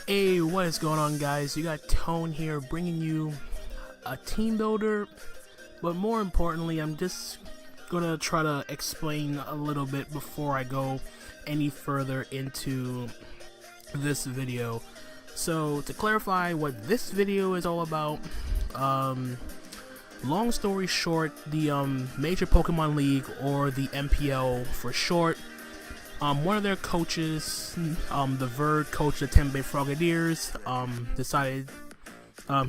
Hey, what is going on, guys? You got Tone here bringing you a team builder, but more importantly, I'm just gonna try to explain a little bit before I go any further into this video. So, to clarify what this video is all about, long story short, the Major Pokemon League, or the MPL for short, one of their coaches, the Verd coach of the Tampa Frogadiers, decided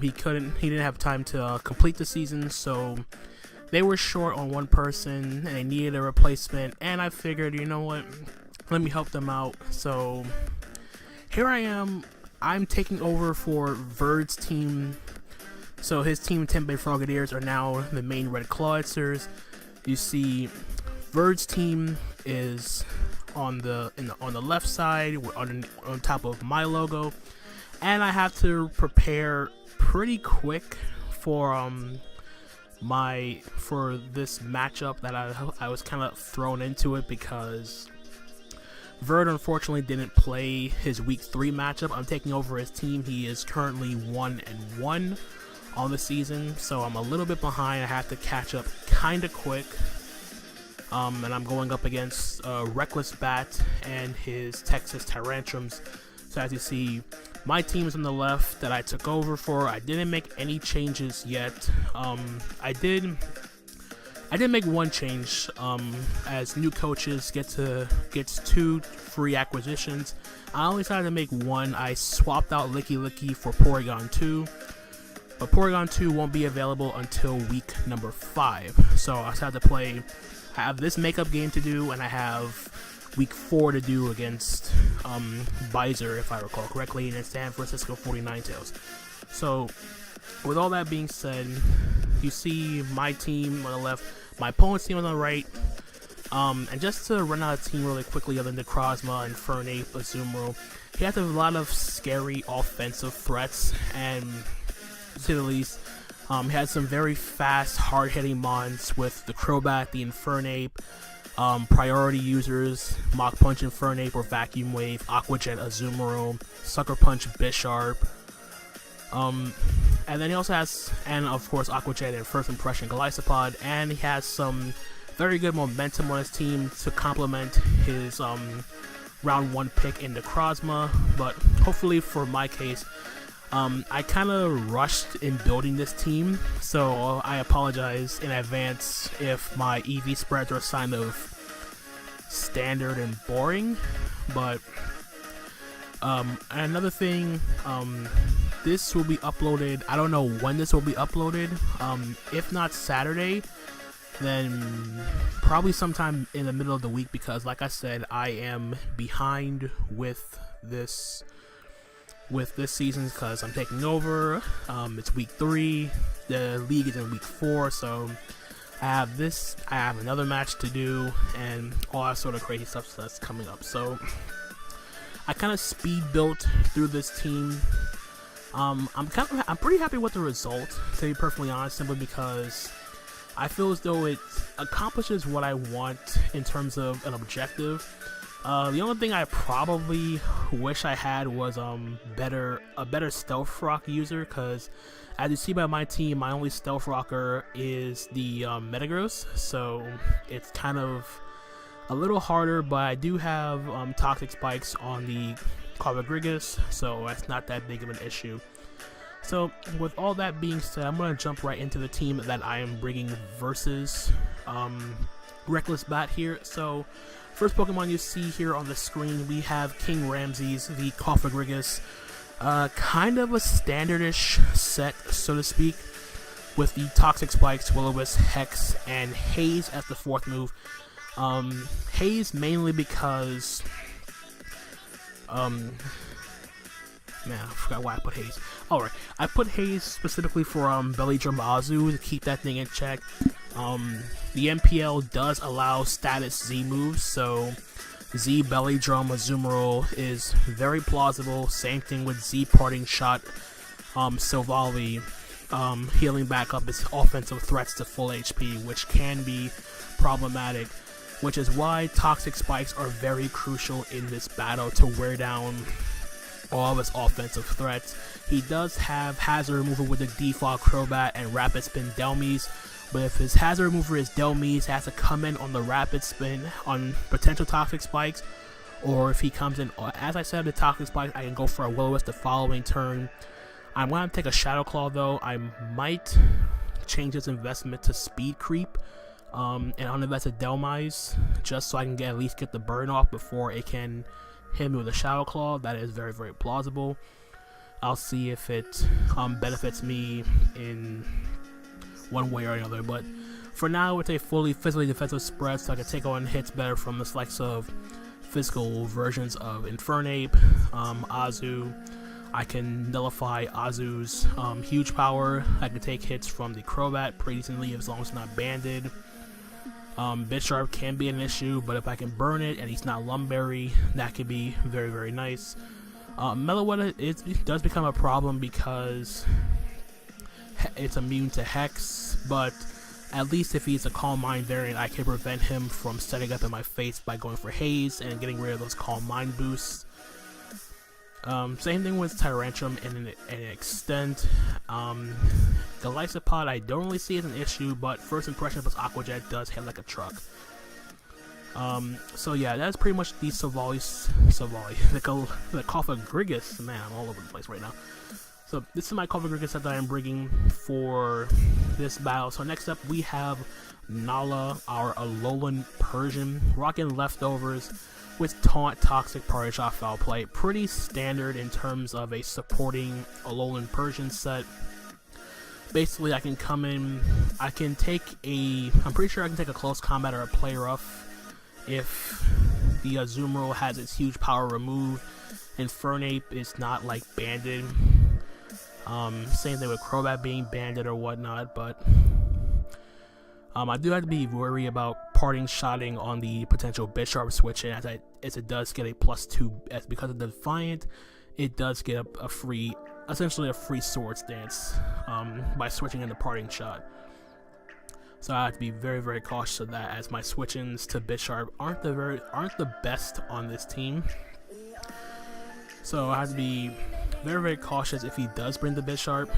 he didn't have time to complete the season, so they were short on one person and they needed a replacement, and I figured, you know what, let me help them out. So here I am. I'm taking over for Verd's team. So his team, Tampa Frogadiers, are now the main Red Clawsters. You see, Verd's team is on the left side, on top of my logo, and I have to prepare pretty quick for this matchup that I was kind of thrown into it because Verd unfortunately didn't play his week 3 matchup. I'm taking over his team. He is currently 1-1 on the season, so I'm a little bit behind. I have to catch up kind of quick. And I'm going up against RecklessBat and his Texas Tyrantrums. So as you see, my team is on the left that I took over for. I didn't make any changes yet. I did make one change. As new coaches gets 2 free acquisitions. I only decided to make one. I swapped out Licky for Porygon 2. But Porygon 2 won't be available until week number 5. So I decided to play. I have this makeup game to do, and I have week 4 to do against Bizer, if I recall correctly, in San Francisco 49tails. So, with all that being said, you see my team on the left, my opponent's team on the right, and just to run out of team really quickly, other than Necrozma and Fernape, Azumarill, he has a lot of scary offensive threats, and to say the least, he has some very fast, hard-hitting mons with the Crobat, the Infernape, priority users, Mach Punch Infernape or Vacuum Wave, Aqua Jet Azumarill, Sucker Punch Bisharp, and then he also has, and of course, Aqua Jet and First Impression Golisopod, and he has some very good momentum on his team to complement his round 1 pick in Necrozma, but hopefully for my case, I kind of rushed in building this team, so I apologize in advance if my EV spreads are kind of standard and boring. But another thing, this will be uploaded. I don't know when this will be uploaded. If not Saturday, then probably sometime in the middle of the week, because like I said, I am behind with this season because I'm taking over. It's week 3, the league is in week 4, so I have another match to do and all that sort of crazy stuff that's coming up. So I kind of speed built through this team. I'm pretty happy with the result, to be perfectly honest, simply because I feel as though it accomplishes what I want in terms of an objective. The only thing I probably wish I had was a better Stealth Rock user, because as you see by my team, my only Stealth Rocker is the Metagross, so it's kind of a little harder, but I do have Toxic Spikes on the Frogadiers, so that's not that big of an issue. So with all that being said, I'm going to jump right into the team that I am bringing versus RecklessBat here. So first Pokemon you see here on the screen, we have King Ramses, the Frogadiers. Kind of a standardish set, so to speak, with the Toxic Spikes, Will-O-Wisp, Hex, and Haze as the 4th move. Haze mainly because man, I forgot why I put Haze. Alright, I put Haze specifically for Belly Drum Azu to keep that thing in check. The MPL does allow status Z moves, so Z Belly Drum Azumarill is very plausible. Same thing with Z Parting Shot Silvally, healing back up its offensive threats to full HP, which can be problematic, which is why Toxic Spikes are very crucial in this battle to wear down all of his offensive threats. He does have hazard removal with the default Crobat and rapid spin Delmies, but if his hazard remover is Delmies, he has to come in on the rapid spin on potential toxic spikes, or if he comes in, as I said, the toxic spikes, I can go for a Will-O-Wisp the following turn. I'm going to take a Shadow Claw though. I might change this investment to Speed Creep and uninvest a Delmise, just so I can at least get the burn off before it can hit me with a Shadow Claw. That is very, very plausible. I'll see if it benefits me in one way or another, but for now it's a fully physically defensive spread, so I can take on hits better from the likes of physical versions of Infernape, Azu. I can nullify Azu's huge power. I can take hits from the Crobat pretty easily as long as it's not banded. Bisharp can be an issue, but if I can burn it and he's not Lumberry, that could be very, very nice. Meloetta, it does become a problem because it's immune to Hex, but at least if he's a Calm Mind variant, I can prevent him from setting up in my face by going for Haze and getting rid of those Calm Mind boosts. Same thing with Tyrantrum in an extent. Golisopod I don't really see as an issue, but First Impression plus Aqua Jet does hit like a truck. So yeah, that's pretty much the the Cofagrigus. Man, I'm all over the place right now. So this is my Cofagrigus set that I'm bringing for this battle. So next up we have Nala, our Alolan Persian, rocking leftovers with Taunt, Toxic, Party Shot, Foul Play. Pretty standard in terms of a supporting Alolan Persian set. Basically, I can come in, I'm pretty sure I can take a close combat or a play rough if the Azumarill has its huge power removed. Infernape is not like banded. Same thing with Crobat being banded or whatnot, but I do have to be worried about parting shotting on the potential Bisharp switch, as it does get a +2, as because of the Defiant, it does get essentially a free Swords Dance by switching into parting shot. So I have to be very, very cautious of that, as my switch-ins to Bisharp aren't the best on this team. So I have to be very, very cautious if he does bring the Bisharp.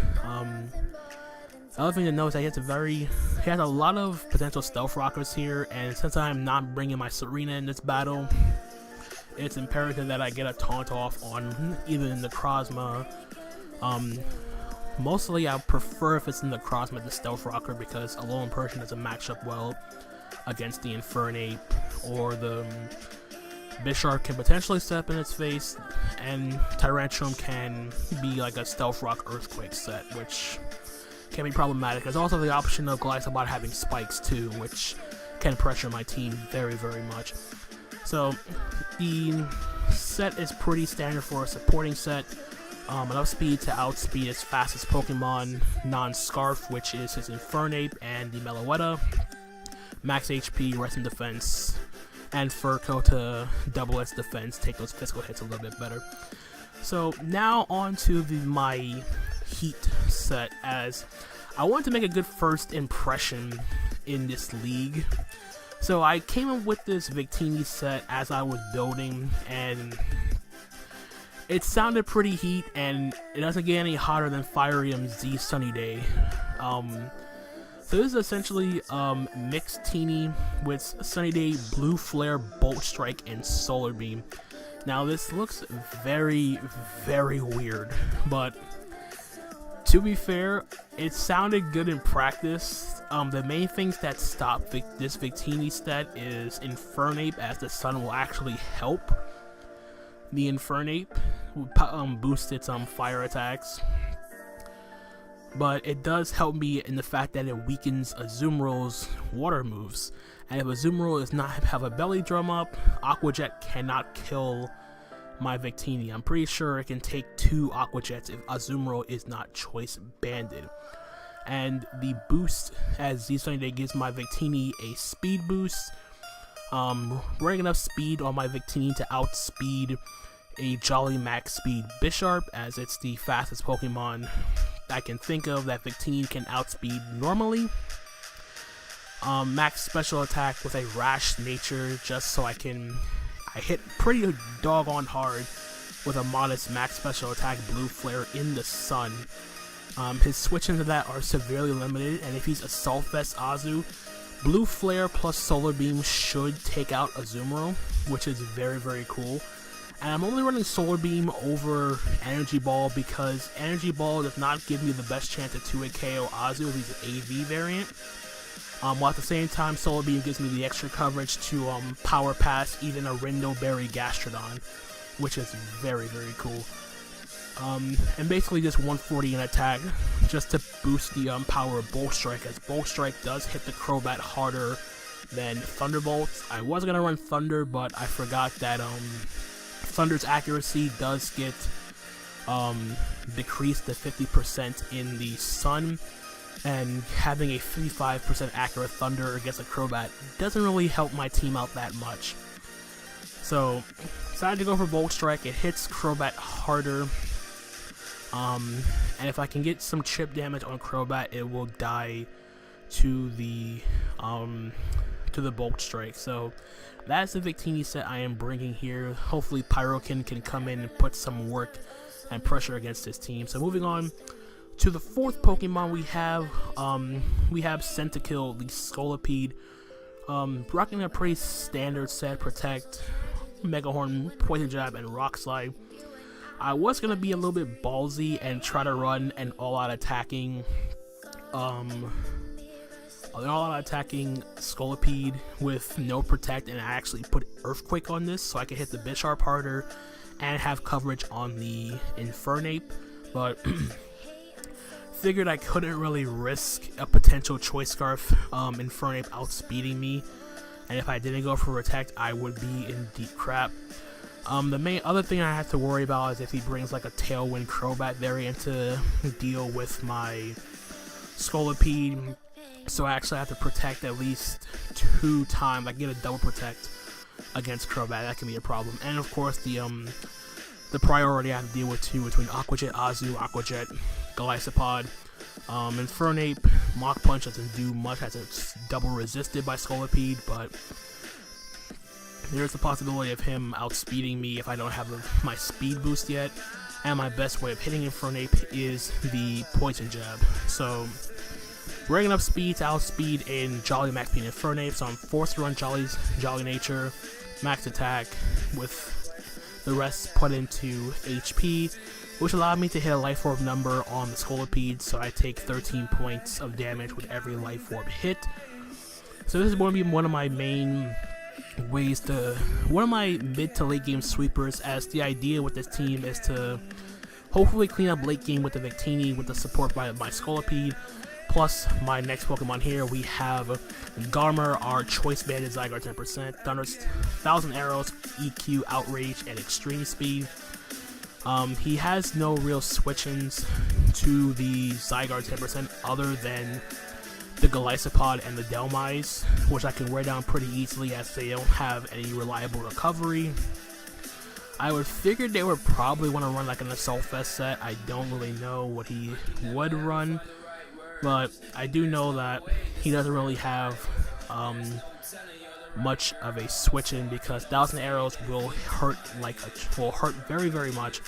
The other thing to note is that he has a lot of potential Stealth Rockers here, and since I'm not bringing my Serena in this battle, it's imperative that I get a Taunt off on either in the Necrozma. Mostly I prefer if it's in the Necrozma the Stealth Rocker, because Alolan Persian doesn't match up well against the Infernape, or the Bisharp can potentially step in its face, and Tyrantrum can be like a Stealth Rock Earthquake set, which can be problematic. There's also the option of Golisopod having spikes too, which can pressure my team very, very much. So the set is pretty standard for a supporting set. Enough speed to outspeed its fastest Pokemon, Non-Scarf, which is his Infernape, and the Meloetta. Max HP, rest in defense, and Furco to double its defense, take those physical hits a little bit better. So now on to my Heat set, as I wanted to make a good first impression in this league. So I came up with this Victini set as I was building, and it sounded pretty Heat, and it doesn't get any hotter than Fire Emblem Z Sunny Day. So this is essentially mixed Teeny with Sunny Day, Blue Flare, Bolt Strike, and Solar Beam. Now this looks very, very weird, but to be fair, it sounded good in practice. The main things that stop this Victini stat is Infernape, as the Sun will actually help the Infernape boost its fire attacks. But it does help me in the fact that it weakens Azumarill's water moves. And if Azumarill does not have a belly drum up, Aqua Jet cannot kill my Victini. I'm pretty sure it can take 2 Aqua Jets if Azumarill is not choice banded. And the boost, as Z Sunny Day, gives my Victini a speed boost. Running enough speed on my Victini to outspeed a Jolly Max Speed Bisharp, as it's the fastest Pokemon I can think of that Victini can outspeed normally. Max special attack with a rash nature, just so I hit pretty doggone hard with a modest max special attack blue flare in the sun. His switch into that are severely limited, and if he's Assault Vest Azu, blue flare plus solar beam should take out Azumarill, which is very, very cool. And I'm only running solar beam over energy ball because energy ball does not give me the best chance to 2-hit KO Azu if he's an AV variant. While at the same time, solar beam gives me the extra coverage to power pass even a Rindo Berry Gastrodon, which is very, very cool. And basically just 140 in attack just to boost the power of Bolt Strike, as Bolt Strike does hit the Crobat harder than Thunderbolt. I was gonna run Thunder, but I forgot that Thunder's accuracy does get decreased to 50% in the sun, and having a 55% accurate Thunder against a Crobat doesn't really help my team out that much. So decided to go for Bolt Strike. It hits Crobat harder. And if I can get some chip damage on Crobat, it will die to the Bolt Strike. So that's the Victini set I am bringing here. Hopefully Pyrokin can come in and put some work and pressure against his team. So moving on to the fourth Pokemon we have Centikill, the Scolipede. Rocking a pretty standard set: Protect, Mega Horn, Poison Jab, and Rock Slide. I was gonna be a little bit ballsy and try to run an all-out attacking Scolipede with no Protect, and I actually put Earthquake on this so I could hit the Bisharp harder and have coverage on the Infernape, but figured I couldn't really risk a potential Choice Scarf Infernape outspeeding me, and if I didn't go for Protect, I would be in deep crap. The main other thing I have to worry about is if he brings like a Tailwind Crobat variant to deal with my Scolipede. So I actually have to Protect at least 2 times. I can get a double Protect against Crobat. That can be a problem. And of course the priority I have to deal with too between Aqua Jet Azu, Aqua Jet Golisopod. Infernape, Mach Punch doesn't do much as it's double resisted by Scolipede, but there's the possibility of him outspeeding me if I don't have my speed boost yet, and my best way of hitting Infernape is the Poison Jab. So, bringing up speed to outspeed in Jolly Max Speed Infernape, so I'm forced to run Jolly Nature, Max Attack, with the rest put into HP, which allowed me to hit a Life Orb number on the Scolipede, so I take 13 points of damage with every Life Orb hit. So this is going to be one of my main one of my mid to late game sweepers, as the idea with this team is to hopefully clean up late game with the Victini with the support by my Scolipede. Plus my next Pokemon here, we have Garmer, our choice banded Zygarde 10%, Thunder's 1000 Arrows, EQ, Outrage, and Extreme Speed. He has no real switch-ins to the Zygarde 10% other than the Golisopod and the Dhelmise, which I can wear down pretty easily as they don't have any reliable recovery. I would figure they would probably want to run like an Assault Vest set. I don't really know what he would run, but I do know that he doesn't really have much of a switch in because 1000 Arrows will hurt very, very much.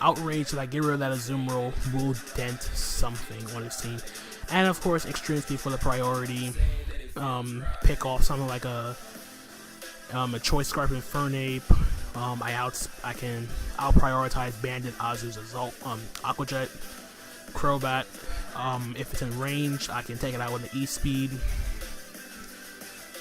Outrage, that I get rid of that Azumarill, will dent something on his team. And of course, Extreme Speed for the priority. Pick off something like a Choice Scarf Infernape. I'll prioritize Bandit, Azu's Assault, Aqua Jet, Crobat. If it's in range, I can take it out with the E-Speed.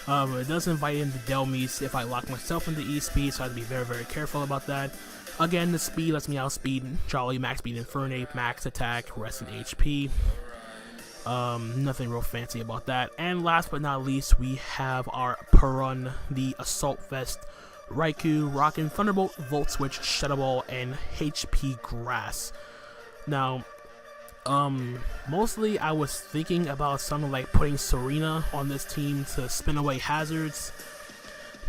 It does invite in the Dhelmise if I lock myself into E-Speed, so I have to be very, very careful about that. Again, the speed lets me outspeed Jolly, Max Speed Infernape, Max Attack, Rest in HP. Nothing real fancy about that. And last but not least, we have our Perun, the Assault Vest Raikou, rocking Thunderbolt, Volt Switch, Shadow Ball, and HP Grass. Now, mostly I was thinking about something like putting Serena on this team to spin away hazards,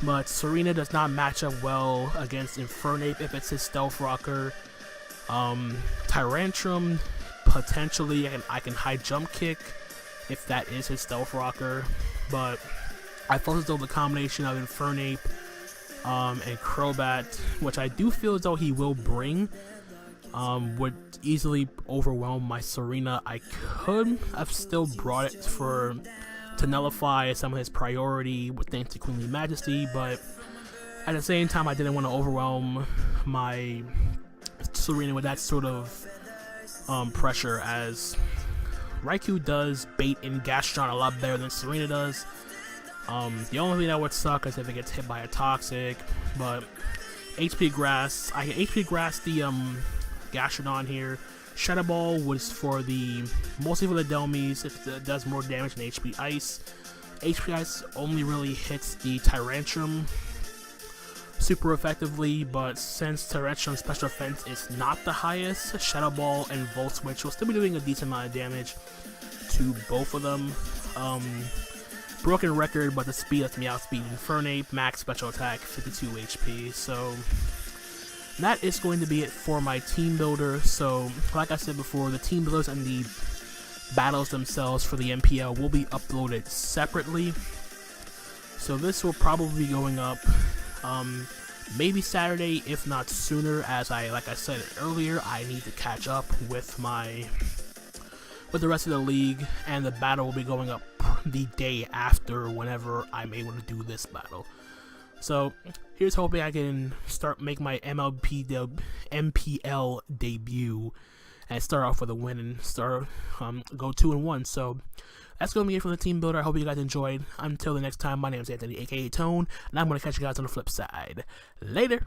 but Serena does not match up well against Infernape if it's his Stealth Rocker. Tyrantrum, potentially I can high jump kick if that is his Stealth Rocker, but I felt as though the combination of Infernape, and Crobat, which I do feel as though he will bring, would easily overwhelm my Serena. I could have still brought it to nullify some of his priority with thanks to Queenly Majesty, but at the same time I didn't want to overwhelm my Serena with that sort of pressure, as Raikou does bait in Gastron a lot better than Serena does. The only thing that would suck is if it gets hit by a Toxic, but HP Grass, I can HP Grass the Gastrodon here. Shadow Ball was mostly for the Delmies. It does more damage than HP Ice. HP Ice only really hits the Tyrantrum super effectively, but since Tyrantrum's special defense is not the highest, Shadow Ball and Volt Switch will still be doing a decent amount of damage to both of them. Broken record, but the speed lets me outspeed Infernape, max special attack, 52 HP. So that is going to be it for my team builder. So like I said before, the team builders and the battles themselves for the MPL will be uploaded separately. So this will probably be going up maybe Saturday, if not sooner, as like I said earlier, I need to catch up with the rest of the league, and the battle will be going up the day after, whenever I'm able to do this battle. So here's hoping I can make my MPL debut and start off with a win and go 2-1. So that's going to be it for the team builder. I hope you guys enjoyed. Until the next time, my name is Anthony, aka Tone, and I'm going to catch you guys on the flip side. Later!